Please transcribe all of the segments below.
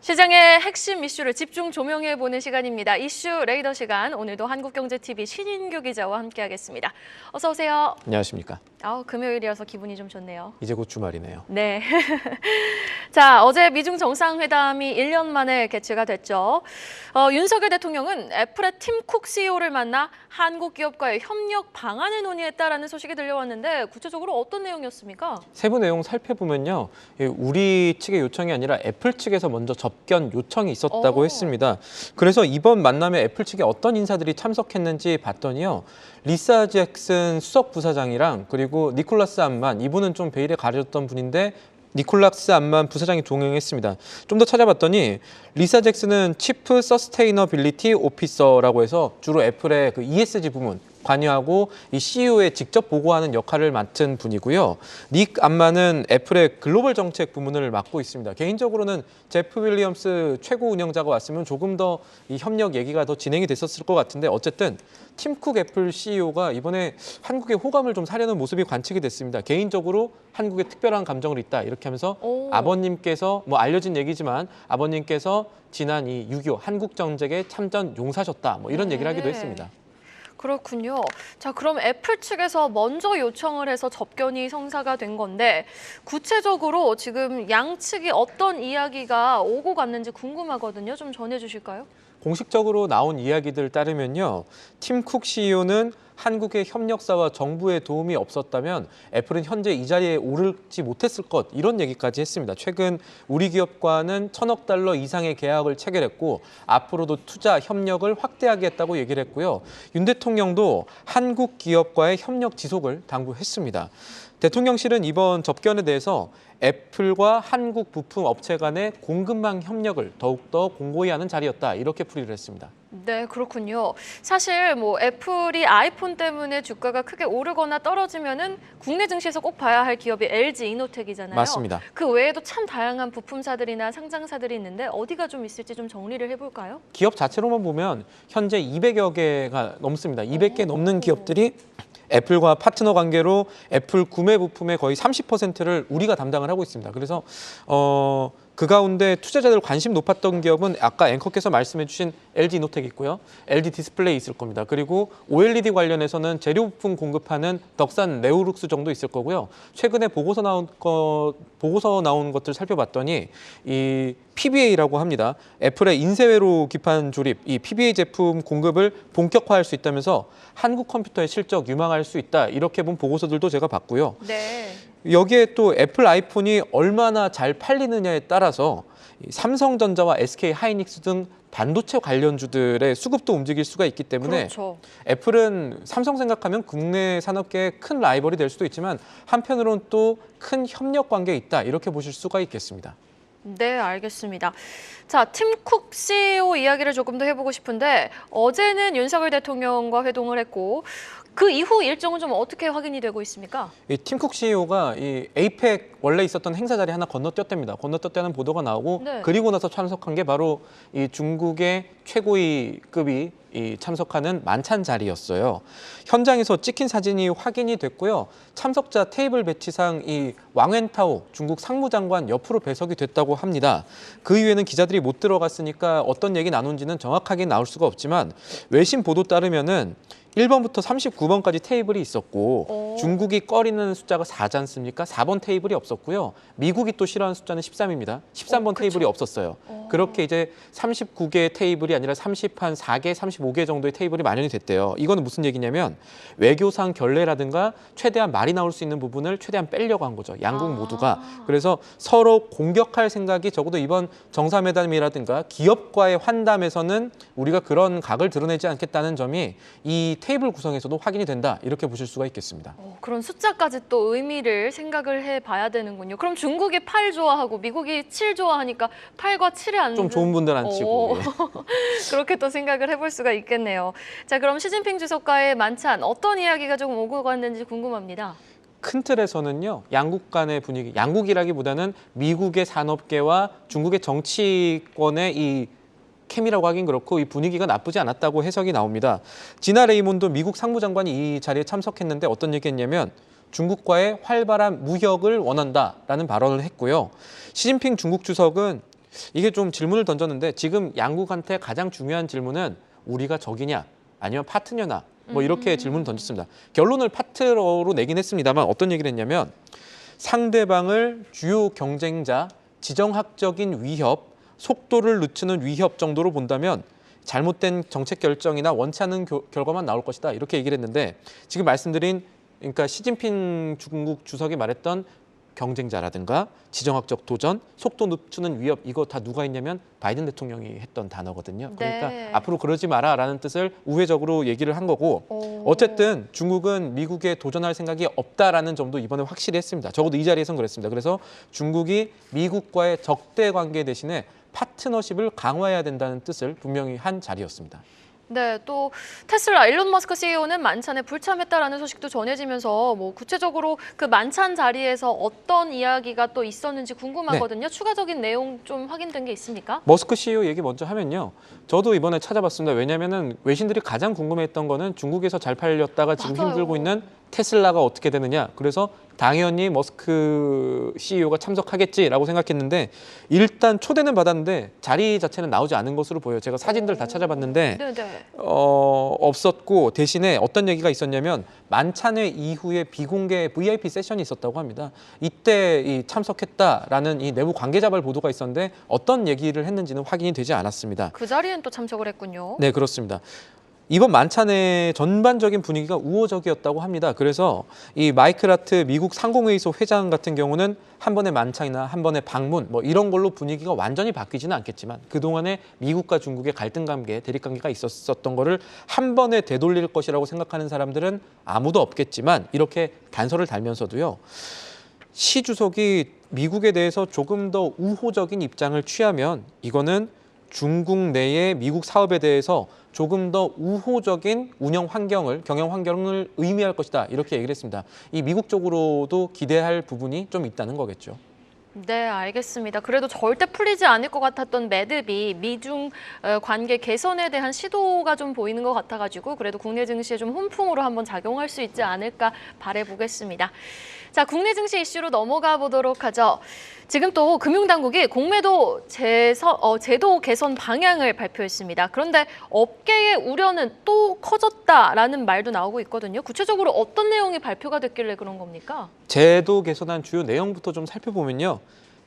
시장의 핵심 이슈를 집중 조명해보는 시간입니다. 이슈 레이더 시간, 오늘도 한국경제TV 신인규 기자와 함께하겠습니다. 어서 오세요. 안녕하십니까. 금요일이어서 기분이 좀 좋네요. 이제 곧 주말이네요. 네. 자, 어제 미중 정상회담이 1년 만에 개최가 됐죠. 윤석열 대통령은 애플의 팀 쿡 CEO를 만나 한국 기업과의 협력 방안을 논의했다라는 소식이 들려왔는데 구체적으로 어떤 내용이었습니까? 세부 내용 살펴보면요. 우리 측의 요청이 아니라 애플 측에서 먼저 접견 요청이 있었다고 했습니다. 그래서 이번 만남에 애플 측에 어떤 인사들이 참석했는지 봤더니요. 리사 잭슨 수석 부사장이랑 그리고 니콜라스 암만, 이분은 좀 베일에 가려졌던 분인데 니콜라스 암만 부사장이 동행했습니다. 좀 더 찾아봤더니 리사 잭슨은 치프 서스테이너빌리티 오피서라고 해서 주로 애플의 그 ESG 부문 관여하고 이 CEO에 직접 보고하는 역할을 맡은 분이고요. 닉 암만은 애플의 글로벌 정책 부문을 맡고 있습니다. 개인적으로는 제프 윌리엄스 최고 운영자가 왔으면 조금 더 이 협력 얘기가 더 진행이 됐었을 것 같은데 어쨌든 팀 쿡 애플 CEO가 이번에 한국의 호감을 좀 사려는 모습이 관측이 됐습니다. 개인적으로 한국에 특별한 감정을 있다 이렇게 하면서 아버님께서 뭐 알려진 얘기지만 아버님께서 지난 이 6.25 한국 정책에 참전 용사셨다 뭐 이런 얘기를 하기도 했습니다. 그렇군요. 자, 그럼 애플 측에서 먼저 요청을 해서 접견이 성사가 된 건데 구체적으로 지금 양측이 어떤 이야기가 오고 갔는지 궁금하거든요. 좀 전해주실까요? 공식적으로 나온 이야기들 따르면요. 팀 쿡 CEO는 한국의 협력사와 정부의 도움이 없었다면 애플은 현재 이 자리에 오르지 못했을 것 이런 얘기까지 했습니다. 최근 우리 기업과는 1,000억 달러 이상의 계약을 체결했고 앞으로도 투자 협력을 확대하겠다고 얘기를 했고요. 윤 대통령도 한국 기업과의 협력 지속을 당부했습니다. 대통령실은 이번 접견에 대해서 애플과 한국 부품 업체 간의 공급망 협력을 더욱더 공고히 하는 자리였다 이렇게 풀이를 했습니다. 네, 그렇군요. 사실 뭐 애플이 아이폰 때문에 주가가 크게 오르거나 떨어지면은 국내 증시에서 꼭 봐야 할 기업이 LG 이노텍이잖아요. 맞습니다. 그 외에도 참 다양한 부품사들이나 상장사들이 있는데 어디가 좀 있을지 좀 정리를 해볼까요? 기업 자체로만 보면 현재 200여 개가 넘습니다. 200개 넘는 기업들이 애플과 파트너 관계로 애플 구매 부품의 거의 30%를 우리가 담당을 하고 있습니다. 그래서 그 가운데 투자자들 관심 높았던 기업은 아까 앵커께서 말씀해 주신 LG 이노텍 있고요. LG 디스플레이 있을 겁니다. 그리고 OLED 관련해서는 재료 부품 공급하는 덕산 네오룩스 정도 있을 거고요. 최근에 보고서 나온 것들 살펴봤더니 이 PBA라고 합니다. 애플의 인쇄회로 기판 조립, 이 PBA 제품 공급을 본격화할 수 있다면서 한국 컴퓨터의 실적 유망할 수 있다. 이렇게 본 보고서들도 제가 봤고요. 네. 여기에 또 애플 아이폰이 얼마나 잘 팔리느냐에 따라서 삼성전자와 SK 하이닉스 등 반도체 관련주들의 수급도 움직일 수가 있기 때문에 그렇죠. 애플은 삼성 생각하면 국내 산업계의 큰 라이벌이 될 수도 있지만 한편으로는 또 큰 협력 관계에 있다 이렇게 보실 수가 있겠습니다. 네, 알겠습니다. 자, 팀 쿡 CEO 이야기를 조금 더 해보고 싶은데 어제는 윤석열 대통령과 회동을 했고 그 이후 일정은 좀 어떻게 확인이 되고 있습니까? 이 팀쿡 CEO가 이 에이펙 원래 있었던 행사 자리 하나 건너뛰었답니다. 건너뛰었다는 보도가 나오고 네. 그리고 나서 참석한 게 바로 이 중국의 최고위급이 참석하는 만찬 자리였어요. 현장에서 찍힌 사진이 확인이 됐고요. 참석자 테이블 배치상 이 왕웬타오 중국 상무장관 옆으로 배석이 됐다고 합니다. 그 이후에는 기자들이 못 들어갔으니까 어떤 얘기 나눈지는 정확하게 나올 수가 없지만 외신 보도 따르면은 1번부터 39번까지 테이블이 있었고 중국이 꺼리는 숫자가 4지 않습니까? 4번 테이블이 없었고요. 미국이 또 싫어하는 숫자는 13입니다. 13번 테이블이 없었어요. 그렇게 이제 39개의 테이블이 아니라 34개, 35개 정도의 테이블이 마련이 됐대요. 이거는 무슨 얘기냐면 외교상 결례라든가 최대한 말이 나올 수 있는 부분을 최대한 빼려고 한 거죠. 양국 모두가. 그래서 서로 공격할 생각이 적어도 이번 정상회담이라든가 기업과의 환담에서는 우리가 그런 각을 드러내지 않겠다는 점이 이 테이블 구성에서도 확인이 된다 이렇게 보실 수가 있겠습니다. 그런 숫자까지 또 의미를 생각을 해봐야 되는군요. 그럼 중국이 8 좋아하고 미국이 7 좋아하니까 8과 7에 앉는 좀 좋은 분들 안 치고. 예. 그렇게 또 생각을 해볼 수가 있겠네요. 자, 그럼 시진핑 주석과의 만찬 어떤 이야기가 조금 오고 갔는지 궁금합니다. 큰 틀에서는요. 양국 간의 분위기, 양국이라기보다는 미국의 산업계와 중국의 정치권의 이 케미라고 하긴 그렇고 이 분위기가 나쁘지 않았다고 해석이 나옵니다. 지나 레이몬드 미국 상무장관이 이 자리에 참석했는데 어떤 얘기했냐면 중국과의 활발한 무역을 원한다라는 발언을 했고요. 시진핑 중국 주석은 이게 좀 질문을 던졌는데 지금 양국한테 가장 중요한 질문은 우리가 적이냐 아니면 파트너냐 뭐 이렇게 질문을 던졌습니다. 결론을 파트너로 내긴 했습니다만 어떤 얘기를 했냐면 상대방을 주요 경쟁자, 지정학적인 위협, 속도를 늦추는 위협 정도로 본다면 잘못된 정책 결정이나 원치 않는 결과만 나올 것이다. 이렇게 얘기를 했는데 지금 말씀드린 그러니까 시진핑 중국 주석이 말했던 경쟁자라든가 지정학적 도전, 속도 늦추는 위협 이거 다 누가 했냐면 바이든 대통령이 했던 단어거든요. 그러니까 네. 앞으로 그러지 마라라는 뜻을 우회적으로 얘기를 한 거고 어쨌든 중국은 미국에 도전할 생각이 없다라는 점도 이번에 확실히 했습니다. 적어도 이 자리에선 그랬습니다. 그래서 중국이 미국과의 적대 관계 대신에 파트너십을 강화해야 된다는 뜻을 분명히 한 자리였습니다. 네, 또 테슬라 일론 머스크 CEO는 만찬에 불참했다라는 소식도 전해지면서 뭐 구체적으로 그 만찬 자리에서 어떤 이야기가 또 있었는지 궁금하거든요. 추가적인 내용 좀 확인된 게 있습니까? 머스크 CEO 얘기 먼저 하면요. 저도 이번에 찾아봤습니다. 왜냐하면 외신들이 가장 궁금해했던 거는 중국에서 잘 팔렸다가 지금 맞아요. 힘들고 있는 테슬라가 어떻게 되느냐. 그래서 당연히 머스크 CEO가 참석하겠지라고 생각했는데 일단 초대는 받았는데 자리 자체는 나오지 않은 것으로 보여요. 제가 사진들 다 찾아봤는데 네네. 없었고 대신에 어떤 얘기가 있었냐면 만찬회 이후에 비공개 VIP 세션이 있었다고 합니다. 이때 참석했다라는 이 내부 관계자발 보도가 있었는데 어떤 얘기를 했는지는 확인이 되지 않았습니다. 그 자리엔 또 참석을 했군요. 네, 그렇습니다. 이번 만찬의 전반적인 분위기가 우호적이었다고 합니다. 그래서 이 마이클 하트 미국 상공회의소 회장 같은 경우는 한 번의 만찬이나 한 번의 방문 뭐 이런 걸로 분위기가 완전히 바뀌지는 않겠지만 그동안에 미국과 중국의 갈등 관계, 대립 관계가 있었던 거를 한 번에 되돌릴 것이라고 생각하는 사람들은 아무도 없겠지만 이렇게 단서를 달면서도요. 시 주석이 미국에 대해서 조금 더 우호적인 입장을 취하면 이거는 중국 내의 미국 사업에 대해서 조금 더 우호적인 운영 환경을, 경영 환경을 의미할 것이다. 이렇게 얘기를 했습니다. 이 미국 쪽으로도 기대할 부분이 좀 있다는 거겠죠. 네, 알겠습니다. 그래도 절대 풀리지 않을 것 같았던 매듭이 미중 관계 개선에 대한 시도가 좀 보이는 것 같아가지고 그래도 국내 증시에 좀 훈풍으로 한번 작용할 수 있지 않을까 바라보겠습니다. 자, 국내 증시 이슈로 넘어가 보도록 하죠. 지금 또 금융당국이 공매도 제도 개선 방향을 발표했습니다. 그런데 업계의 우려는 또 커졌다라는 말도 나오고 있거든요. 구체적으로 어떤 내용이 발표가 됐길래 그런 겁니까? 제도 개선한 주요 내용부터 좀 살펴보면요.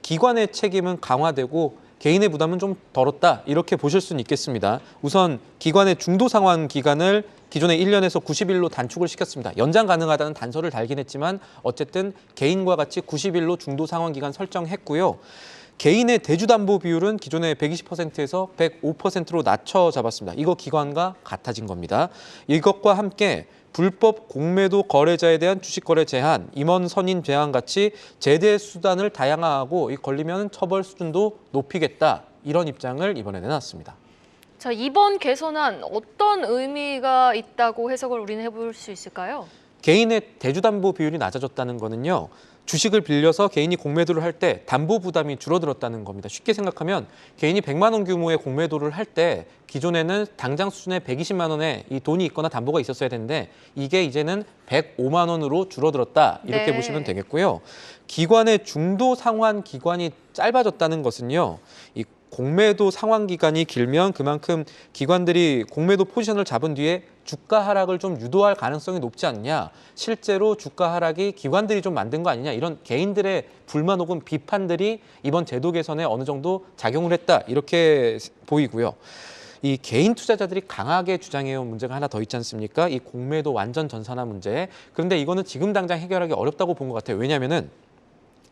기관의 책임은 강화되고 개인의 부담은 좀 덜었다. 이렇게 보실 수는 있겠습니다. 우선 기관의 중도 상환 기간을 기존의 1년에서 90일로 단축을 시켰습니다. 연장 가능하다는 단서를 달긴 했지만 어쨌든 개인과 같이 90일로 중도 상환 기간 설정했고요. 개인의 대주담보 비율은 기존의 120%에서 105%로 낮춰 잡았습니다. 이거 기관과 같아진 겁니다. 이것과 함께 불법 공매도 거래자에 대한 주식거래 제한, 임원 선임 제한 같이 제재 수단을 다양화하고 걸리면 처벌 수준도 높이겠다. 이런 입장을 이번에 내놨습니다. 자, 이번 개선안 어떤 의미가 있다고 해석을 우리는 해볼 수 있을까요? 개인의 대주담보 비율이 낮아졌다는 거는요. 주식을 빌려서 개인이 공매도를 할 때 담보 부담이 줄어들었다는 겁니다. 쉽게 생각하면 개인이 100만 원 규모의 공매도를 할 때 기존에는 당장 수준의 120만 원의 이 돈이 있거나 담보가 있었어야 되는데 이게 이제는 105만 원으로 줄어들었다. 이렇게 네. 보시면 되겠고요. 기관의 중도 상환 기간이 짧아졌다는 것은요. 이 공매도 상환 기간이 길면 그만큼 기관들이 공매도 포지션을 잡은 뒤에 주가 하락을 좀 유도할 가능성이 높지 않냐. 실제로 주가 하락이 기관들이 좀 만든 거 아니냐. 이런 개인들의 불만 혹은 비판들이 이번 제도 개선에 어느 정도 작용을 했다. 이렇게 보이고요. 이 개인 투자자들이 강하게 주장해온 문제가 하나 더 있지 않습니까? 이 공매도 완전 전산화 문제. 그런데 이거는 지금 당장 해결하기 어렵다고 본 것 같아요. 왜냐하면은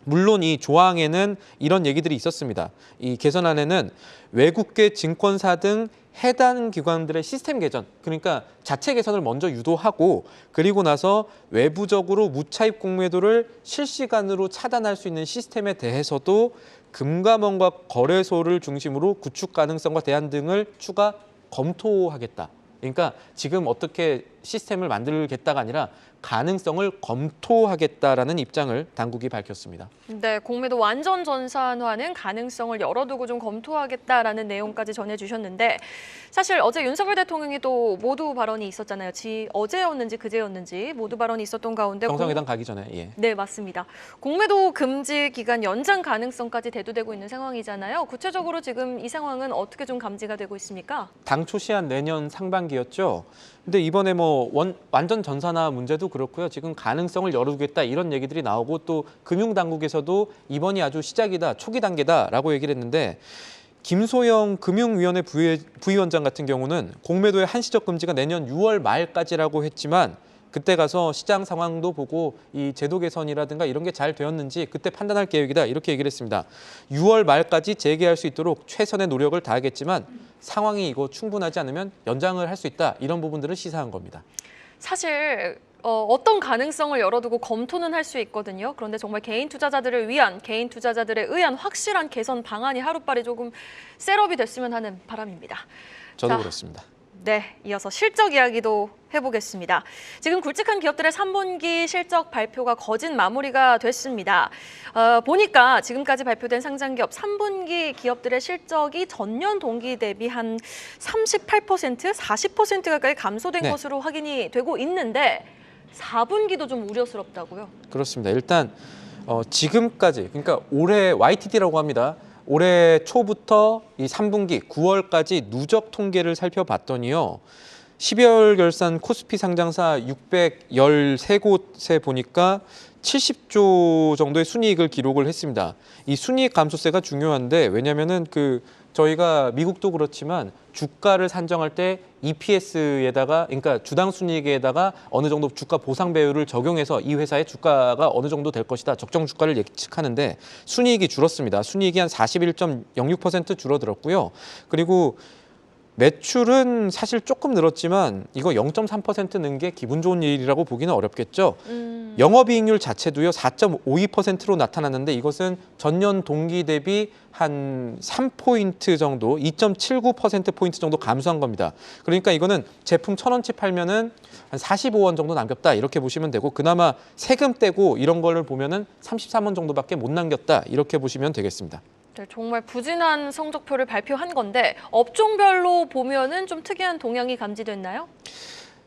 물론 이 조항에는 이런 얘기들이 있었습니다. 이 개선안에는 외국계 증권사 등 해당 기관들의 시스템 개선, 그러니까 자체 개선을 먼저 유도하고 그리고 나서 외부적으로 무차입 공매도를 실시간으로 차단할 수 있는 시스템에 대해서도 금감원과 거래소를 중심으로 구축 가능성과 대안 등을 추가 검토하겠다. 그러니까 지금 어떻게 시스템을 만들겠다가 아니라 가능성을 검토하겠다라는 입장을 당국이 밝혔습니다. 네, 공매도 완전 전산화는 가능성을 열어두고 좀 검토하겠다라는 내용까지 전해주셨는데 사실 어제 윤석열 대통령이 또 모두 발언이 있었잖아요. 어제였는지 그제였는지 모두 발언이 있었던 가운데 정상회담 가기 전에. 예. 네, 맞습니다. 공매도 금지 기간 연장 가능성까지 대두되고 있는 상황이잖아요. 구체적으로 지금 이 상황은 어떻게 좀 감지가 되고 있습니까? 당초 시한 내년 상반기였죠. 근데 이번에 뭐 완전 전산화 문제도 그렇고요. 지금 가능성을 열어두겠다 이런 얘기들이 나오고 또 금융당국에서도 이번이 아주 시작이다, 초기 단계다라고 얘기를 했는데 김소영 금융위원회 부위원장 같은 경우는 공매도의 한시적 금지가 내년 6월 말까지라고 했지만 그때 가서 시장 상황도 보고 이 제도 개선이라든가 이런 게 잘 되었는지 그때 판단할 계획이다 이렇게 얘기를 했습니다. 6월 말까지 재개할 수 있도록 최선의 노력을 다하겠지만 상황이 이거 충분하지 않으면 연장을 할 수 있다 이런 부분들을 시사한 겁니다. 사실 어떤 가능성을 열어두고 검토는 할 수 있거든요. 그런데 정말 개인 투자자들을 위한, 개인 투자자들에 의한 확실한 개선 방안이 하루빨리 조금 셋업이 됐으면 하는 바람입니다. 저도 자, 그렇습니다. 네, 이어서 실적 이야기도 해보겠습니다. 지금 굵직한 기업들의 3분기 실적 발표가 거진 마무리가 됐습니다. 보니까 지금까지 발표된 상장기업 3분기 기업들의 실적이 전년 동기 대비 한 38%, 40% 가까이 감소된 네. 것으로 확인이 되고 있는데 4분기도 좀 우려스럽다고요? 그렇습니다. 일단 지금까지 그러니까 올해 YTD라고 합니다. 올해 초부터 이 3분기 9월까지 누적 통계를 살펴봤더니요. 12월 결산 코스피 상장사 613곳에 보니까 70조 정도의 순이익을 기록을 했습니다. 이 순이익 감소세가 중요한데 왜냐면은 저희가 미국도 그렇지만 주가를 산정할 때 EPS에다가 그러니까 주당 순이익에다가 어느 정도 주가 보상 배율을 적용해서 이 회사의 주가가 어느 정도 될 것이다. 적정 주가를 예측하는데 순이익이 줄었습니다. 순이익이 한 41.06% 줄어들었고요. 그리고 매출은 사실 조금 늘었지만 이거 0.3% 는 게 기분 좋은 일이라고 보기는 어렵겠죠. 영업이익률 자체도요 4.52%로 나타났는데 이것은 전년 동기 대비 한 3포인트 정도, 2.79%포인트 정도 감소한 겁니다. 그러니까 이거는 제품 1,000원치 팔면은 한 45원 정도 남겼다 이렇게 보시면 되고 그나마 세금 떼고 이런 거를 보면은 33원 정도밖에 못 남겼다 이렇게 보시면 되겠습니다. 네, 정말 부진한 성적표를 발표한 건데 업종별로 보면은 좀 특이한 동향이 감지됐나요?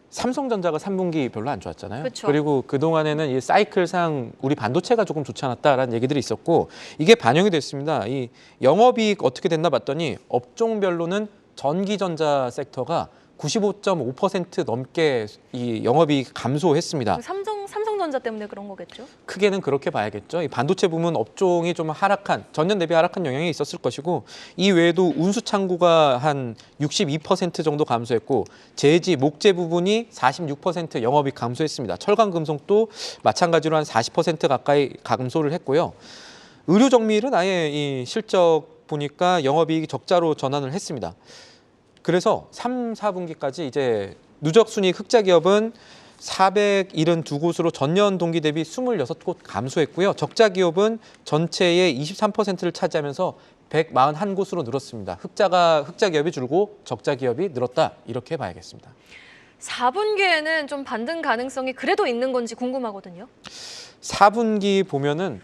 삼성전자가 3분기 별로 안 좋았잖아요. 그쵸. 그리고 그동안에는 이 사이클상 우리 반도체가 조금 좋지 않았다라는 얘기들이 있었고 이게 반영이 됐습니다. 이 영업이익 어떻게 됐나 봤더니 업종별로는 전기전자 섹터가 95.5% 넘게 이 영업이익 감소했습니다. 삼성전자 때문에 그런 거겠죠? 크게는 그렇게 봐야겠죠. 이 반도체 부문 업종이 좀 전년 대비 하락한 영향이 있었을 것이고 이 외에도 운수창구가 한 62% 정도 감소했고 제지, 목재 부분이 46% 영업이익 감소했습니다. 철강금속도 마찬가지로 한 40% 가까이 감소를 했고요. 의료정밀은 아예 이 실적 보니까 영업이익이 적자로 전환을 했습니다. 그래서 3, 4분기까지 이제 누적순이익 흑자 기업은 472곳으로 전년 동기 대비 26곳 감소했고요. 적자 기업은 전체의 23%를 차지하면서 141곳으로 늘었습니다. 흑자 기업이 줄고 적자 기업이 늘었다 이렇게 봐야겠습니다. 4분기에는 좀 반등 가능성이 그래도 있는 건지 궁금하거든요. 4분기 보면은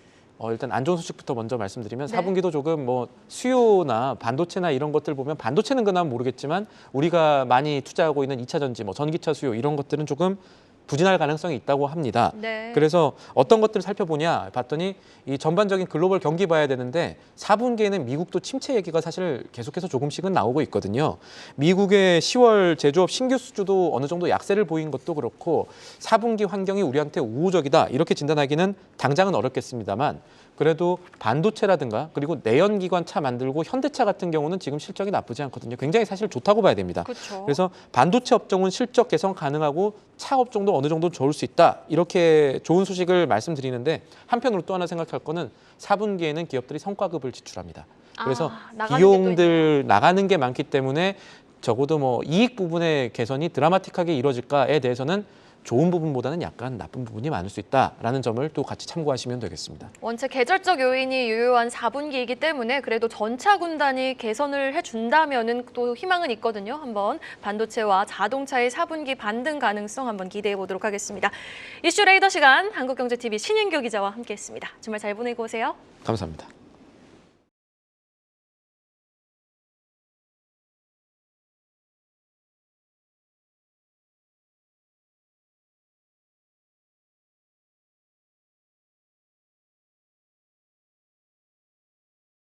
일단 안 좋은 소식부터 먼저 말씀드리면 네. 4분기도 조금 뭐 수요나 반도체나 이런 것들 보면 반도체는 그나마 모르겠지만 우리가 많이 투자하고 있는 2차 전지, 뭐 전기차 수요 이런 것들은 조금 부진할 가능성이 있다고 합니다. 네. 그래서 어떤 것들을 살펴보냐 봤더니 이 전반적인 글로벌 경기 봐야 되는데 4분기에는 미국도 침체 얘기가 사실 계속해서 조금씩은 나오고 있거든요. 미국의 10월 제조업 신규 수주도 어느 정도 약세를 보인 것도 그렇고 4분기 환경이 우리한테 우호적이다 이렇게 진단하기는 당장은 어렵겠습니다만 그래도 반도체라든가 그리고 내연기관 차 만들고 현대차 같은 경우는 지금 실적이 나쁘지 않거든요. 굉장히 사실 좋다고 봐야 됩니다. 그렇죠. 그래서 반도체 업종은 실적 개선 가능하고 차 업종도 어느 정도 좋을 수 있다. 이렇게 좋은 소식을 말씀드리는데 한편으로 또 하나 생각할 거는 4분기에는 기업들이 성과급을 지출합니다. 그래서 나가는 게 또 비용들 나가는 게 많기 때문에 적어도 뭐 이익 부분의 개선이 드라마틱하게 이루어질까에 대해서는 좋은 부분보다는 약간 나쁜 부분이 많을 수 있다라는 점을 또 같이 참고하시면 되겠습니다. 원체 계절적 요인이 유효한 4분기이기 때문에 그래도 전차 군단이 개선을 해준다면은 또 희망은 있거든요. 한번 반도체와 자동차의 4분기 반등 가능성 한번 기대해 보도록 하겠습니다. 이슈 레이더 시간 한국경제TV 신인교 기자와 함께했습니다. 주말 잘 보내고 오세요. 감사합니다.